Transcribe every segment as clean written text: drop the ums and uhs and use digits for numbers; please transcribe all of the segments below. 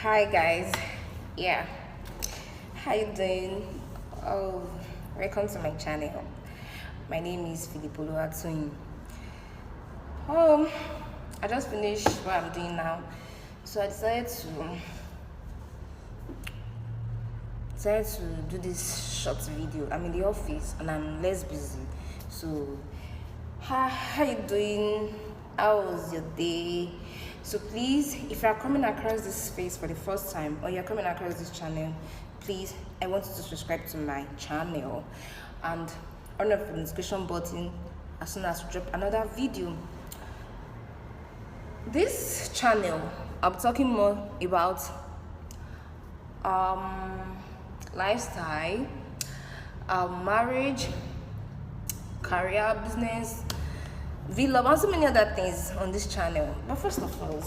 Hi guys, yeah, how you doing? Oh, welcome to my channel. My name is Philip Oluwatoyin. Um, I just finished what I'm doing now, so I decided to do this short video. I'm in the office and I'm less busy, so how you doing? How was your day? So please, if you are coming across this space for the first time or you're coming across this channel, please, I want you to subscribe to my channel and on the notification button as soon as we drop another video. This channel, I'll be talking more about lifestyle, marriage, career, business, vlog, and so many other things on this channel. But first of all,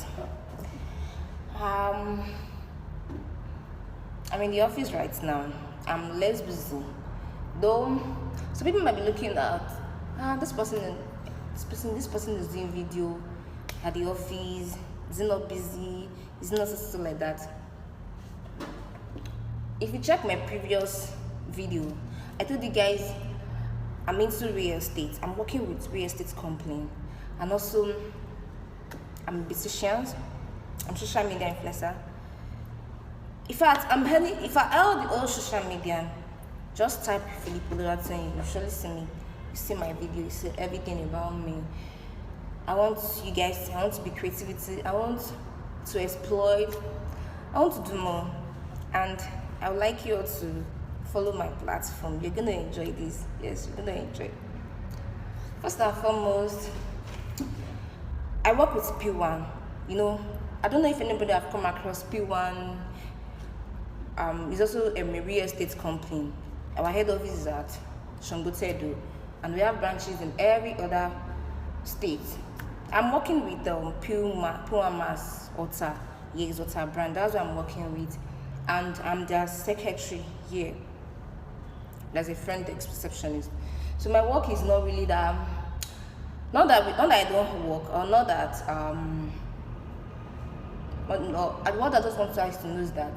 I'm in the office right now. I'm less busy, though. So people might be looking at this person is doing video at the office. Is he not busy? Is he not something like that? If you check my previous video, I told you guys I'm into real estate. I'm working with real estate company, and also I'm a musician. I'm social media influencer. In fact, if I held the whole social media, just type Philip Oluwatoyin, you surely see me. You see my video, you see everything about me. I want to be creativity. I want to exploit. I want to do more, and I would like you all to follow my platform. You're gonna enjoy this. Yes, you're gonna enjoy. First and foremost, I work with P1. I don't know if anybody have come across P1. It's also a real estate company. Our head office is at Shangotedo, and we have branches in every other state. I'm working with Puma Mass Ota. Yes, Ota brand. That's what I'm working with, and I'm their secretary here. There's a front desk receptionist. So my work is not really that. Not that I don't work, or not that But no, what I just want to ask to know is that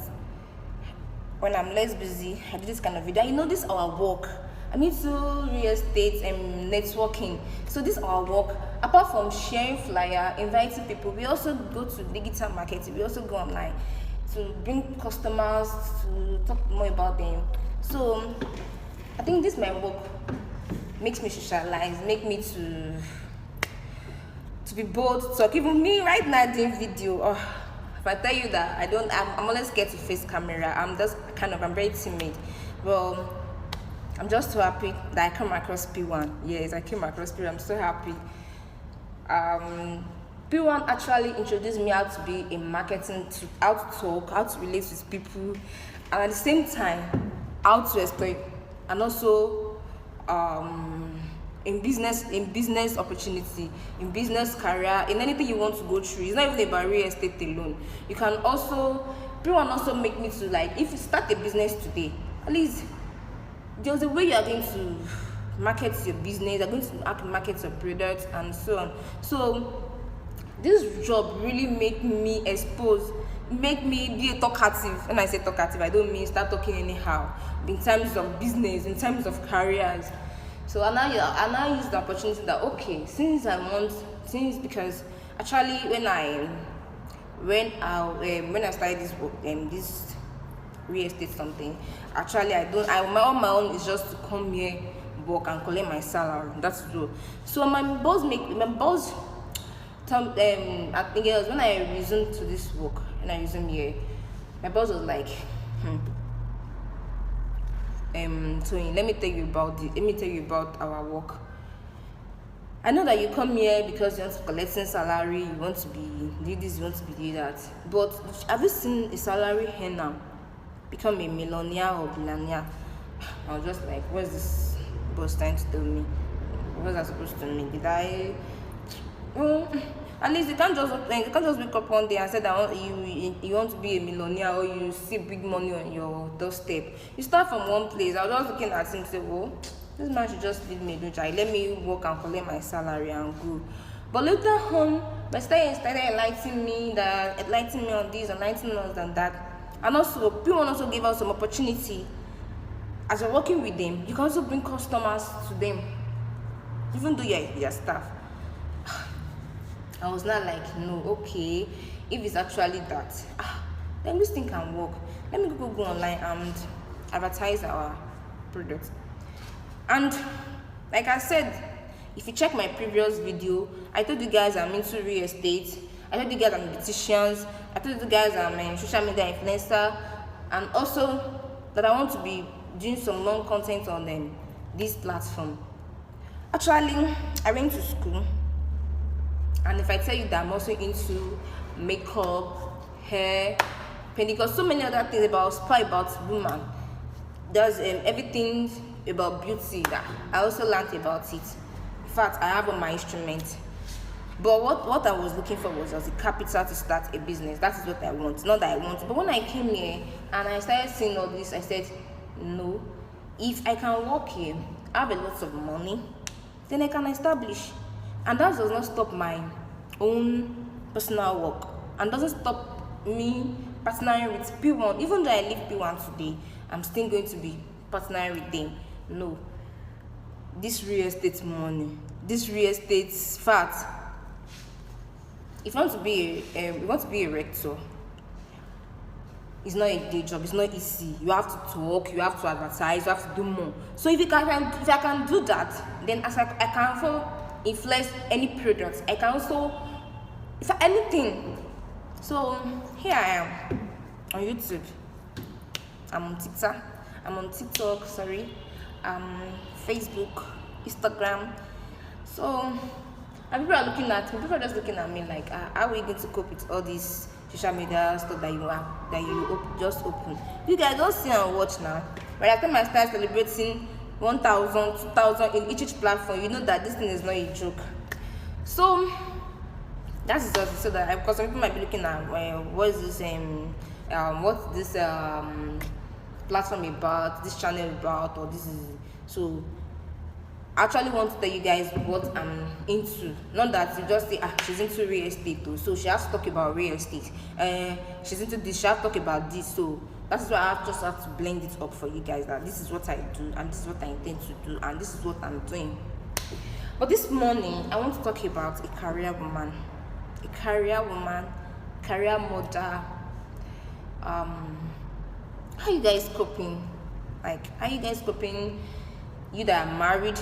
when I'm less busy, I do this kind of video. This is our work. I'm into real estate and networking. So this is our work. Apart from sharing flyer, inviting people, we also go to digital marketing. We also go online to bring customers, to talk more about them. So I think this my work makes me socialize, make me to be bold, talk. Even me right now doing video. If I tell you that I'm always scared to face camera. I'm very timid. Well, I'm just so happy that I came across P1. Yes, I came across P1. I'm so happy. P1 actually introduced me how to be in marketing, how to talk, how to relate with people, and at the same time, how to exploit, and also in business opportunity, in business career, in anything you want to go through. It's not even about real estate alone. You can also, P1 also make me to, like, if you start a business today, at least there's a way you are going to market your business, you're going to market your products, and so on. So this job really make me exposed, make me be a talkative. When I say talkative, I don't mean start talking anyhow. In terms of business, in terms of careers. So I now use the opportunity that because actually when I started this work, this real estate something, actually on my own is just to come here, work and collect my salary. That's true. So my boss I think it was when I resumed to this work and I resumed here, my boss was like, so let me tell you about our work. I know that you come here because you want to collect salary, you want to be do this, you want to be do that. But have you seen a salary here now become a millionaire or billionaire? I was just like, what's this boss trying to tell me? What was I supposed to mean? Did I? At least you can't just wake up one day and say that you want to be a millionaire, or you see big money on your doorstep. You start from one place. I was just looking at him and say, well, this man should just leave me, let me work and collect my salary and go. But later on, But started enlightening me on this, enlightening us on that. And also, people also give us some opportunity. As you're working with them, you can also bring customers to them, even though you're their staff. I was not like, no, okay, if it's actually that, then this thing can work. Let me go online and advertise our product. And like I said, if you check my previous video, I told you guys I'm into real estate. I told you guys I'm beauticians. I told you guys I'm a social media influencer, and also that I want to be doing some long content on this platform. Actually, I went to school, and if I tell you that I'm also into makeup, hair, because so many other things about woman. There's everything about beauty that I also learned about it. In fact, I have on my instrument. But what I was looking for was a capital to start a business. That is what I want. Not that I want. But when I came here and I started seeing all this, I said, no. If I can work here, have a lot of money, then I can establish. And that does not stop my own personal work. And doesn't stop me partnering with P1. Even though I leave P1 today, I'm still going to be partnering with them. No. This real estate money, this real estate fact. If you want to be a rector, it's not a day job. It's not easy. You have to talk. You have to advertise. You have to do more. So if I can do that, then I can also influence any products. I can also, if anything. So here I am on YouTube. I'm on TikTok. Sorry, Facebook, Instagram. So. And people are looking at me. People are just looking at me like, how are we going to cope with all this social media stuff that you just open? You guys don't see and watch now. By the time I start celebrating 1,000, 2,000 in each platform, you know that this thing is not a joke. So that is just so that because some people might be looking at what's this platform about, this channel about, or this is so. I actually want to tell you guys what I'm into. Not that you just say, she's into real estate though, so she has to talk about real estate. She's into this, she has to talk about this. So that's why I just have to blend it up for you guys that this is what I do, and this is what I intend to do, and this is what I'm doing. But this morning, I want to talk about a career woman, career mother. How you guys coping? Like, how you guys coping? You that are married,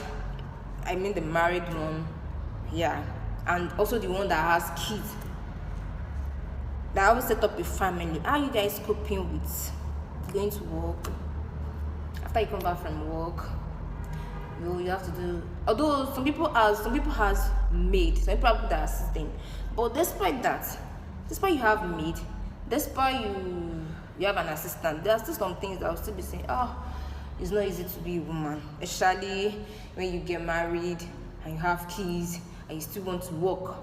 I mean the married one, yeah, and also the one that has kids, that always set up a family. How you guys coping with going to work? After you come back from work, you have to do. Although some people has maid, some people have that assist them. But despite you have maid, despite you have an assistant, there are still some things that will still be saying, it's not easy to be a woman, especially when you get married and you have kids and you still want to work.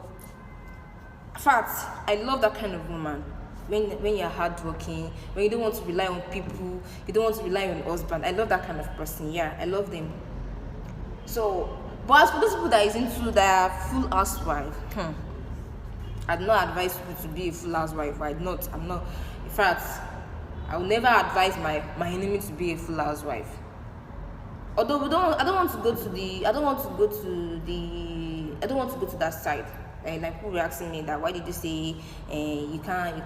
In fact, I love that kind of woman. When you're hardworking, when you don't want to rely on people, you don't want to rely on your husband. I love that kind of person. Yeah, I love them. So, but as for those people that is into that full housewife, I'd not advise people to be a full housewife. I'm not. In fact, I will never advise my enemy to be a full housewife. Although I don't want to go to that side. Like people were asking me that, why did you say you can't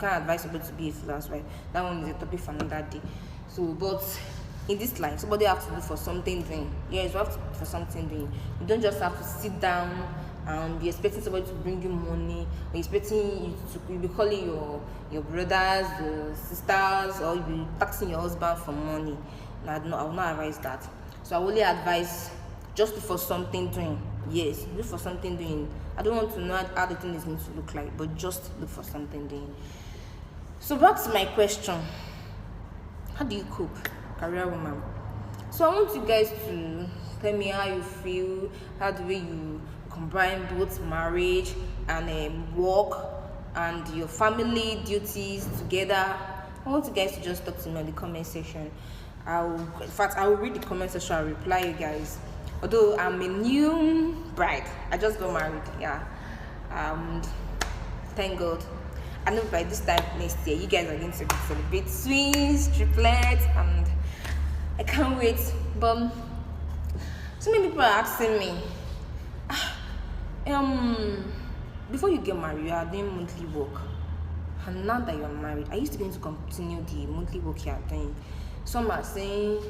advise somebody to be a full housewife? That one is a topic for another day. So, but in this life, somebody has to do for something doing. Yes, you have to do for something doing. You don't just have to sit down and be expecting somebody to bring you money, or expecting you'll be calling your brothers, your sisters, or you'll be taxing your husband for money. No, I will not advise that. So I only advise just look for something doing. Yes, look for something doing. I don't want to know how the thing is going to look like, but just look for something doing. So back to my question. How do you cope, career woman? So I want you guys to tell me how you feel, how the way you combine both marriage and work and your family duties together. I want you guys to just talk to me in the comment section. I will read the comment section. I'll reply you guys. Although I'm a new bride, I just got married. Yeah, And thank God, I know by this time next year you guys are going to celebrate twins, triplets, and I can't wait. But so many people are asking me, before you get married, you are doing monthly work, and now that you are married, are you still going to continue the monthly work you are doing? Some are saying,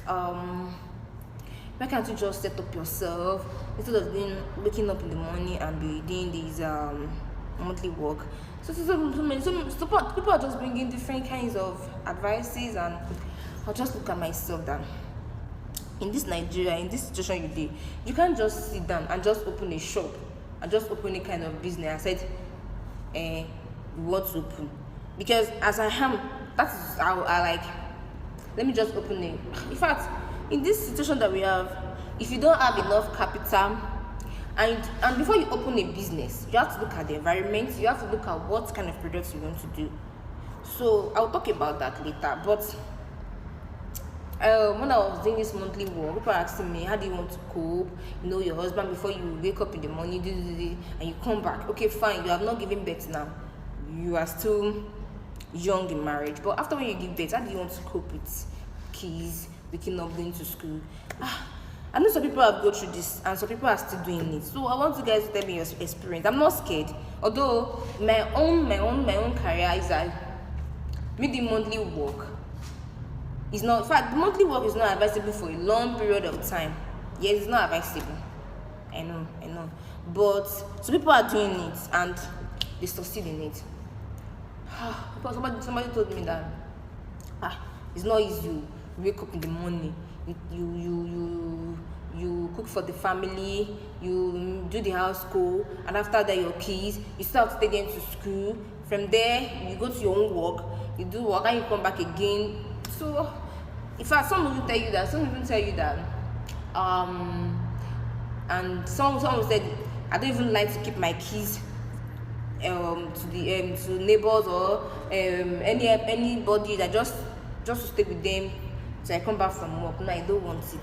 why can't you just set up yourself instead of waking up in the morning and be doing these monthly work? So people are just bringing different kinds of advices, and I'll just look at myself that in this Nigeria, in this situation you did, you can't just sit down and just open a shop and just open a kind of business and said, we want to open. Because as I am, that is how I like, let me just open it. In fact, in this situation that we have, if you don't have enough capital, and before you open a business, you have to look at the environment, you have to look at what kind of products you want to do. So I'll talk about that later. But when I was doing this monthly work, people are asking me, how do you want to cope? You know, your husband, before you wake up in the morning, and you come back. Okay, fine, you have not given birth now. You are still young in marriage. But after when you give birth, how do you want to cope with kids, waking up, going to school? I know some people have gone through this, and some people are still doing it. So I want you guys to tell me your experience. I'm not scared. Although my own career is that the monthly work is not. In fact, the monthly work is not advisable for a long period of time. Yes, it's not advisable. I know. But some people are doing it and they succeed in it. Somebody told me that it's not easy. You wake up in the morning, you cook for the family, you do the house call, and after that your kids, you start to take them to school. From there, you go to your own work, you do work, and you come back again. So, in fact, some will tell you that, and some said, I don't even like to keep my keys to neighbors or anybody that just to stay with them till I come back from work. No, I don't want it.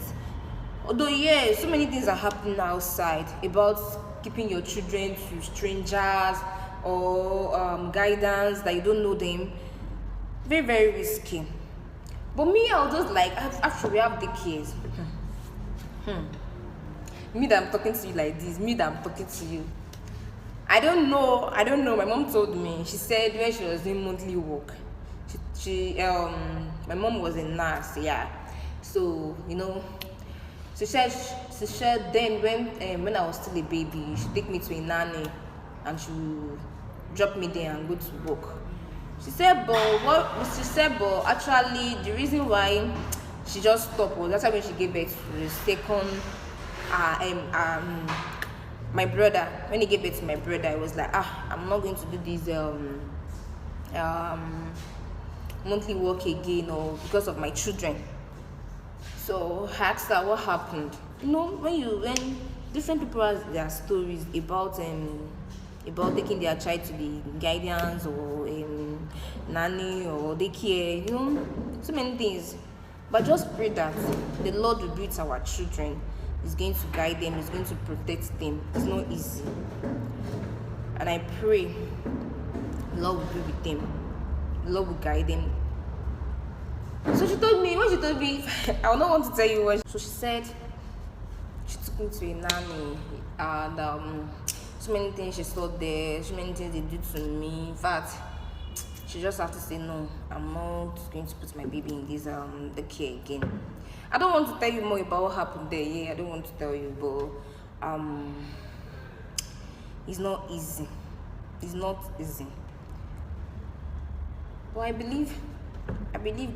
Although so many things are happening outside about keeping your children to strangers or guidance that you don't know them. Very, very risky. But me, I was just like, after we have the kids, me that I'm talking to you like this, me that I'm talking to you, I don't know. My mom told me. She said when she was doing monthly work, my mom was a nurse, So she said then when I was still a baby, she'd take me to a nanny, and she would drop me there and go to work. She said, but actually the reason why she just stopped was that's when she gave birth to the second my brother. When he gave birth to my brother, I was like, I'm not going to do this monthly work again, or because of my children. So I asked her what happened. When different people have their stories about taking their child to the guidance or nanny or daycare, so many things. But just pray that the Lord will be with our children. He's going to guide them. He's going to protect them. It's not easy. And I pray the Lord will be with them. The Lord will guide them. So when she told me, I will not want to tell you what. So she said, she took me to a nanny, and so many things she saw there, so many things they did to me. In fact, she just have to say, no, I'm not going to put my baby in this the care again. I don't want to tell you more about what happened there. I don't want to tell you, but it's not easy. It's not easy. But I believe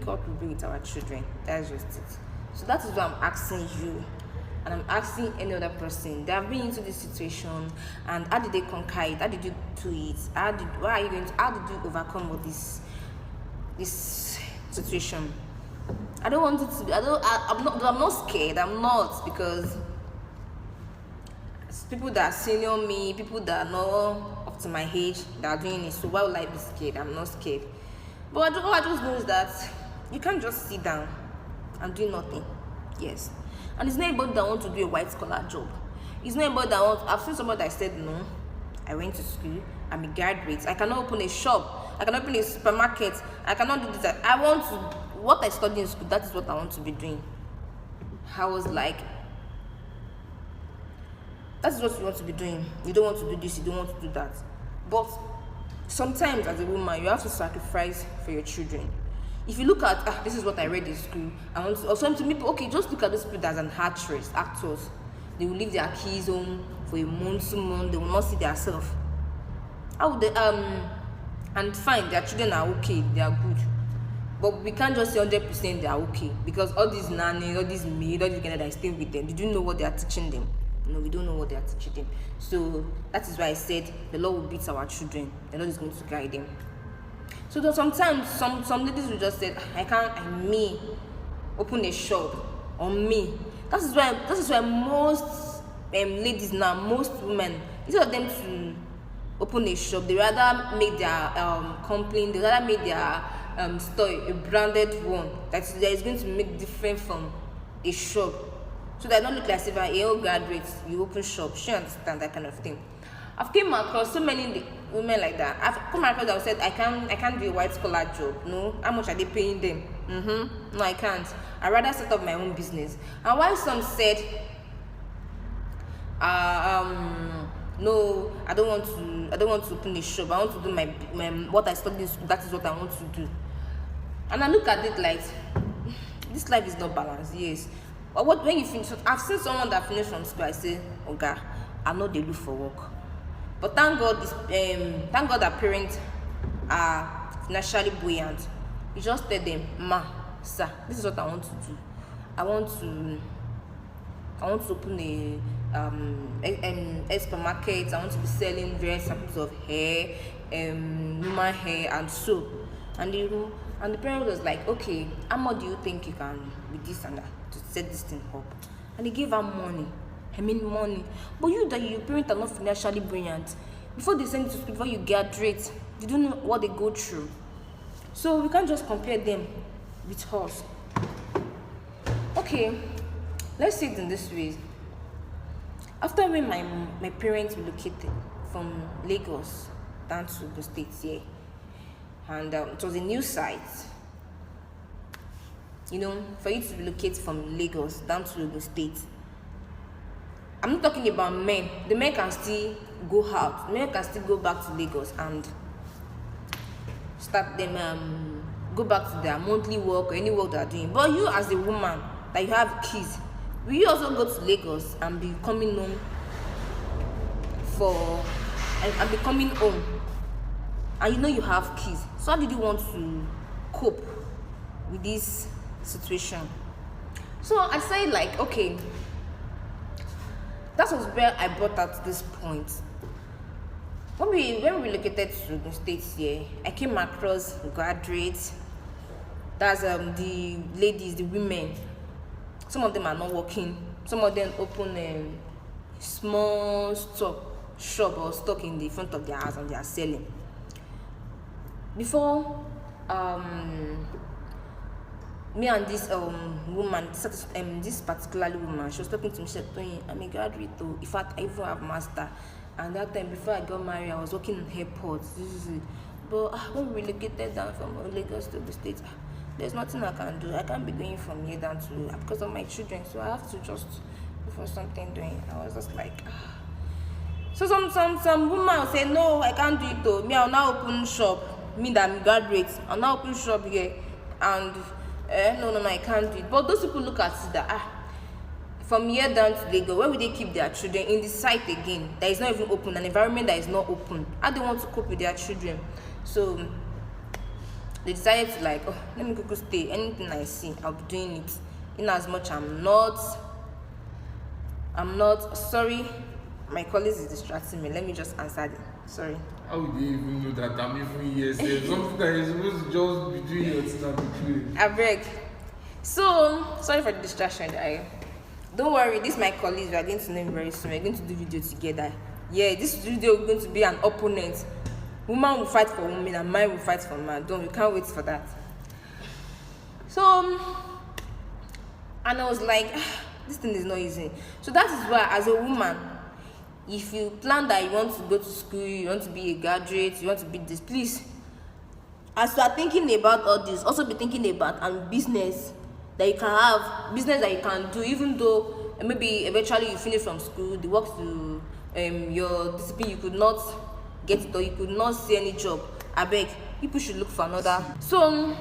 God will be with our children. That's just it. So that is what I'm asking you, and I'm asking any other person that have been into this situation, and how did they conquer it? How did you do it? How did you overcome all this situation? I don't want it to be. I'm not scared. I'm not, because it's people that are senior me, people that are not up to my age, that are doing it. So why would I be scared? I'm not scared. But all I just know is that you can't just sit down and do nothing. Yes. And it's not anybody that wants to do a white collar job. It's not anybody that wants. I've seen somebody that said no. I went to school. I'm a graduate. I cannot open a shop. I cannot open a supermarket. I cannot do this. I want to, what I studied in school, that is what I want to be doing. I was like, that is what you want to be doing. You don't want to do this, you don't want to do that. But sometimes as a woman, you have to sacrifice for your children. If you look at, this is what I read in school, I want to, or some people, okay, just look at those people as an actors. They will leave their kids home for a month, 2 months, they will not see themselves. How would they, and fine, their children are okay, they are good. But we can't just say 100% they are okay, because all these nannies, all these maids, all these guys that are staying with them, did you know what they are teaching them? No, we don't know what they are teaching them. So that is why I said the Lord will beat our children. The Lord is going to guide them. So though sometimes some ladies will just say, I may open a shop on me. That is why most ladies now, most women, instead of them to open a shop, they rather make their company, they rather make their store a branded one that is going to make different from a shop. So that I don't look like if I old graduates, you open shop. She understand that kind of thing. I've came across so many women like that. I've come across that said I can't do a white collar job. No, how much are they paying them? No, I can't. I rather set up my own business. And while some said, no, I don't want to open a shop. I want to do my what I studied. That is what I want to do. And I look at it like, this life is not balanced. Yes. But when you finish, I've seen someone that finished from school. I say, "Oga, I know they look for work." But thank God that parents are financially buoyant. You just tell them, "Ma, sir, this is what I want to do. I want to open a supermarket. I want to be selling various samples of hair, human hair, and soap." And the parent was like, "Okay, how much do you think you can with this and that to set this thing up?" And they gave her money. Money. But your parents are not financially brilliant. Before they send you to school, before you graduate, you don't know what they go through. So we can't just compare them with us. Okay, let's see it in this way. After when my parents relocated from Lagos down to the States here, and it was a new site. You know, for you to relocate from Lagos down to the States, I'm not talking about men. The men can still go out. The men can still go back to Lagos and start them go back to their monthly work or any work they are doing. But you as a woman that you have kids, will you also go to Lagos and be coming home and be coming home? And you know you have kids. So how did you want to cope with this situation? So I say like, okay, that was where I brought out this point. When we relocated to the States here, I came across graduates. That's the ladies, the women. Some of them are not working. Some of them open a small shop or stock in the front of their house and they are selling. Before me and this woman, this particular woman, she was talking to me. She said, "I'm a graduate though. In fact, I even have master. And that time before I got married, I was working in airports. But when we relocated down from Lagos to the States, there's nothing I can do. I can't be going from here down to because of my children. So I have to just look for something doing." I was just like, So some woman will say, "No, I can't do it though. Me, I'll now open shop. Me that I'm graduate, I'll now open shop here and." No, I can't do it. But those people look at it that from here down to Lagos, where will they keep their children? In the site again that is not even open, an environment that is not open. How do they want to cope with their children? So they decided to like, let me go stay. Anything I see, I'll be doing it. In as much I'm not sorry. My colleagues is distracting me. Let me just answer them. Sorry. How would you even know that I'm even here? Something that you're supposed to just be doing your thing and be doing. I beg. So, sorry for the distraction. Don't worry, this is my colleagues. We are going to name very soon. We're going to do video together. Yeah, this video is going to be an opponent. Woman will fight for women and man will fight for man. We can't wait for that. So, and I was like, this thing is not easy. So that is why, as a woman, If you plan that you want to go to school, you want to be a graduate, you want to be this, please, as you are thinking about all this, also be thinking about business that you can have, business that you can do, even though maybe eventually you finish from school, the work to your discipline, you could not get it, or you could not see any job. Abeg, people should look for another. So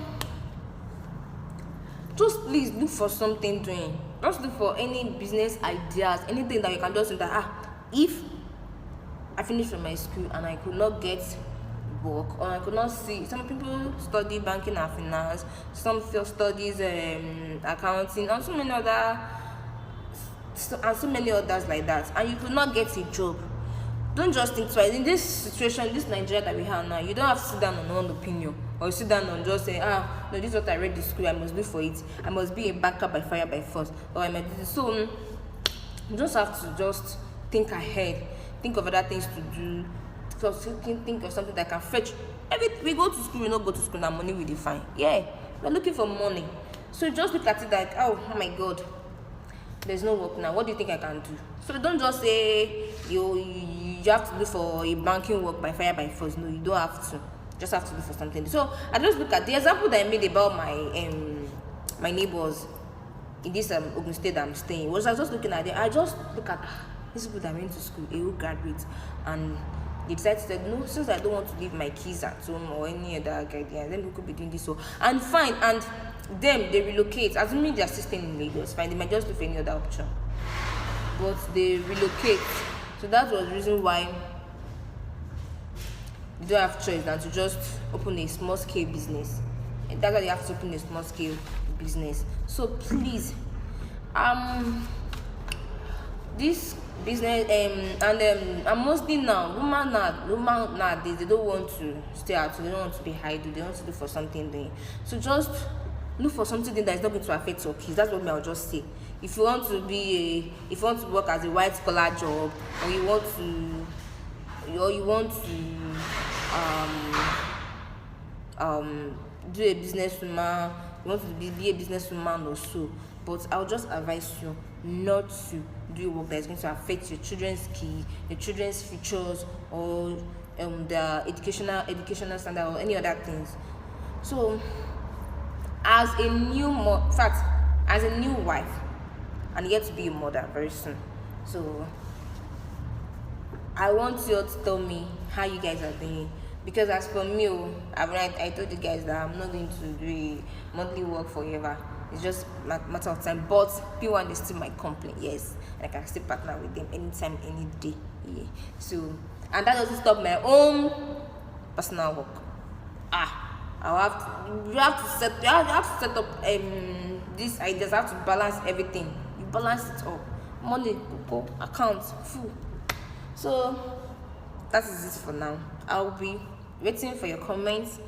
just please look for something doing. Just look for any business ideas, anything that you can just say that if I finish from my school and I could not get work, or I could not see, some people study banking and finance, some studies accounting, and so many others like that, and you could not get a job. Don't just think twice. In this situation, this Nigeria that we have now, you don't have to sit down on one opinion, or sit down and just say, no, this is what I read in school, I must do for it, I must be a banker by fire by force, or I must do this. So you just have to just think ahead, think of other things to do, think of something that can fetch. We go to school, we not go to school, now money we define. Yeah, we're looking for money. So just look at it like, oh my God, there's no work now, what do you think I can do? So don't just say you have to look for a banking work by fire by force. No, you don't have to. You just have to look for something. So I just look at the example that I made about my neighbors in this Ogun State that I'm staying. Was I just looking at it? I just look at these people that went to school, a who graduate, and they decided to say, no, since I don't want to leave my kids at home or any other guidance, then we could be doing this. So and fine, and them they relocate, assuming they are still staying in Lagos, fine, they might just look for any other option, but they relocate. So that was the reason why they don't have choice than to just open a small scale business. And that's why they have to open a small scale business. So please, this business and mostly now women nowadays, they don't want to stay out, they don't want to be idle, they want to look for something doing. So just look for something that is not going to affect your kids. That's what I'll just say. If you want to work as a white collar job, or you want to do a businesswoman, you want to be a businesswoman or so, but I'll just advise you not to do work that is going to affect your children's key, your children's futures, or their educational standard, or any other things. So as a new wife, and yet to be a mother very soon, so I want you all to tell me how you guys are doing. Because as for me, I told you guys that I'm not going to do a monthly work forever. It's just a matter of time. But P1 is still my company, yes, and I can still partner with them anytime, any day. Yeah. So, and that doesn't stop my own personal work. You have to set up these ideas. I have to balance everything. You balance it all. Money, account, full. So that is it for now. I'll be waiting for your comments,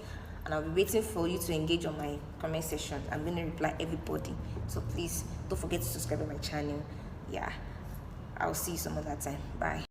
and I'll be waiting for you to engage on my comment section. I'm going to reply everybody. So please don't forget to subscribe to my channel. Yeah, I'll see you some other time. Bye.